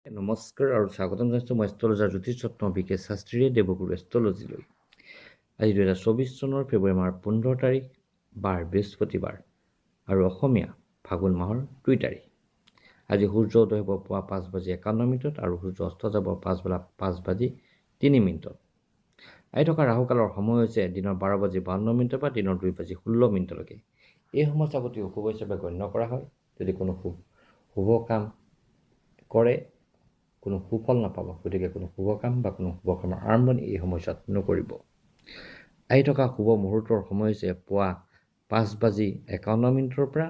নমস্কাৰ আৰু স্বাগতম জনাইছোঁ মই এষ্ট্ৰলজাৰ জ্যোতিষৰত্ন বিকে শাস্ত্ৰীয়ে দেৱগুৰু এষ্ট্ৰলজিলৈ। আজি 2024 চনৰ ফেব্ৰুৱাৰী মাহৰ 15 তাৰিখ বাৰ বৃহস্পতিবাৰ আৰু অসমীয়া ফাগুন মাহৰ 2 তাৰিখ। আজি সূৰ্য উদয় হ'ব পুৱা 5:51 আৰু সূৰ্য অস্ত যাব পাছবেলা 5:03। আহি থকা ৰাহুকালৰ সময় হৈছে দিনৰ 12:52 পৰা দিনৰ 2:16 এই সময়ছোৱা অতি অশুভ হিচাপে গণ্য কৰা হয়। যদি কোনো শুভ কাম কৰে কোনো সুফল নাপাব, গতিকে কোনো শুভ কাম বা কোনো শুভ কামৰ আৰম্ভণি এই সময়ছোৱাত নকৰিব। আহি থকা শুভ মুহূৰ্তৰ সময় হৈছে পুৱা 5:51 পৰা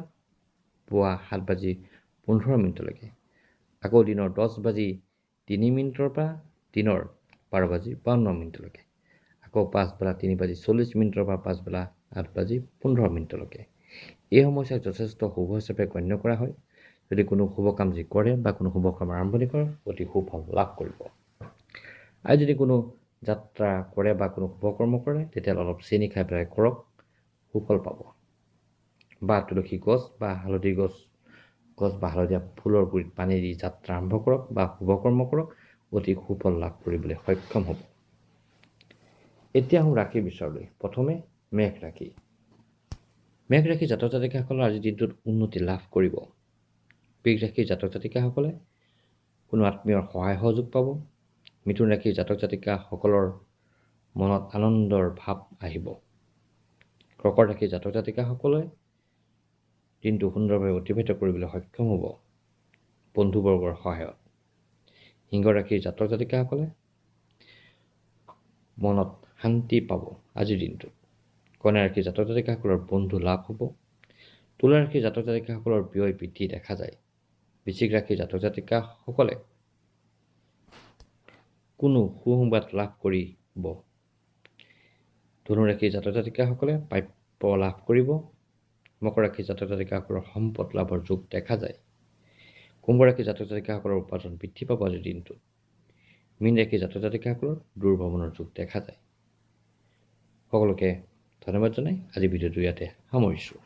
পুৱা 7:15। আকৌ দিনৰ 10:03 পৰা দিনৰ 12:52। আকৌ পাছবেলা 3:40 পৰা পাছবেলা 8:15। এই সময়ছোৱাক যথেষ্ট শুভ হিচাপে গণ্য কৰা হয়। যদি কোনো শুভ কাম কৰে বা কোনো শুভ কাম আৰম্ভণি কৰে অতি সুফল লাভ কৰিব। আৰু যদি কোনো যাত্ৰা কৰে বা কোনো শুভ কৰ্ম কৰে তেতিয়া অলপ চেনি খাই পেলাই কৰক, সুফল পাব। বা তুলসী গছ বা হালধি গছ বা হালধীয়া ফুলৰ গুৰিত পানী দি যাত্ৰা আৰম্ভ কৰক বা শুভ কৰ্ম কৰক, অতি সুফল লাভ কৰিবলৈ সক্ষম হ'ব। এতিয়া আহোঁ ৰাশিৰ বিচাৰলৈ। প্ৰথমে মেঘ ৰাশি। মেঘ ৰাশিৰ জাতক জাতিকাসকলে আজিৰ দিনটোত উন্নতি লাভ কৰিব। বৃষ ৰাশিৰ জাতক জাতিকাসকলে কোনো আত্মীয়ৰ সহায় সহযোগ পাব। মিথুন ৰাশিৰ জাতক জাতিকাসকলৰ মনত আনন্দৰ ভাৱ আহিব। কৰ্কট ৰাশিৰ জাতক জাতিকাসকলে দিনটো সুন্দৰভাৱে অতিবাহিত কৰিবলৈ সক্ষম হ'ব বন্ধুবৰ্গৰ সহায়ত। সিংহ ৰাশিৰ জাতক জাতিকাসকলে মনত শান্তি পাব আজিৰ দিনটোত। কন্যা ৰাশিৰ জাতক জাতিকাসকলৰ বন্ধু লাভ হ'ব। তুলা ৰাশিৰ জাতক জাতিকাসকলৰ ব্যয় বৃদ্ধি দেখা যায়। বৃশ্চিক ৰাশিৰ জাতক জাতিকাসকলে কোনো সুসংবাদ লাভ কৰিব। ধনু ৰাশিৰ জাতক জাতিকাসকলে প্ৰাপ্য লাভ কৰিব। মকৰ ৰাশিৰ জাতক জাতিকাসকলৰ সম্পদ লাভৰ যোগ দেখা যায়। কুম্ভ ৰাশিৰ জাতক জাতিকাসকলৰ উপাৰ্জন বৃদ্ধি পাব আজিৰ দিনটোত। মীন ৰাশিৰ জাতক জাতিকাসকলৰ দূৰভ্ৰমণৰ যোগ দেখা যায়। সকলোকে ধন্যবাদ জনাই আজি ভিডিঅ'টো ইয়াতে সামৰিছোঁ।